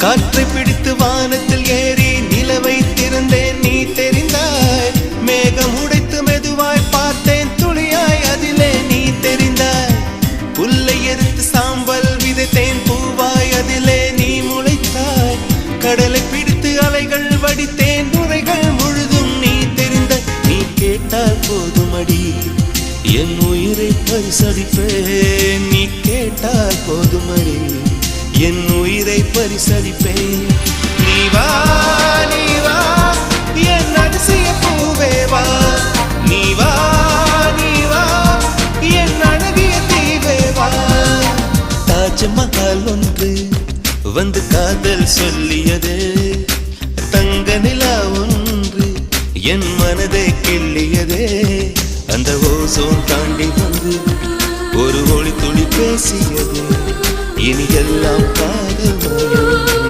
காற்றை பிடித்து வானத்தில் ஏறி நிலவை திறந்தேன் நீ தெரிந்தாய். மேகம் உடைத்து மெதுவாய் பார்த்தேன் துளியாய் அதிலே நீ தெரிந்தாய். புல்லை எரித்து சாம்பல் விதைத்தேன் பூவாய் அதிலே நீ முளைத்தாய். கடலை பிடித்து அலைகள் வடித்தேன் நுரைகள் முழுதும் நீ தெரிந்தாய். நீ கேட்டால் போதுமடி என் உயிரை பரிசளிப்பேன். நீ கேட்டால் போதுமடி என் உயிரை பரிசளிப்பேன். நீ வா நீ வா என் அதிசய பூவே வா. நீ வா நீ வா என் அழகிய தீவே வா. தாஜ்மஹால் ஒன்று வந்து காதல் சொல்லியது. தங்க நிலா ஒன்று என் மனதை கிள்ளியதே. அந்த ஓசோன் தாண்டி வந்து ஒரு ஒளி துளி பேசியது. இனி எல்லாம் காதல்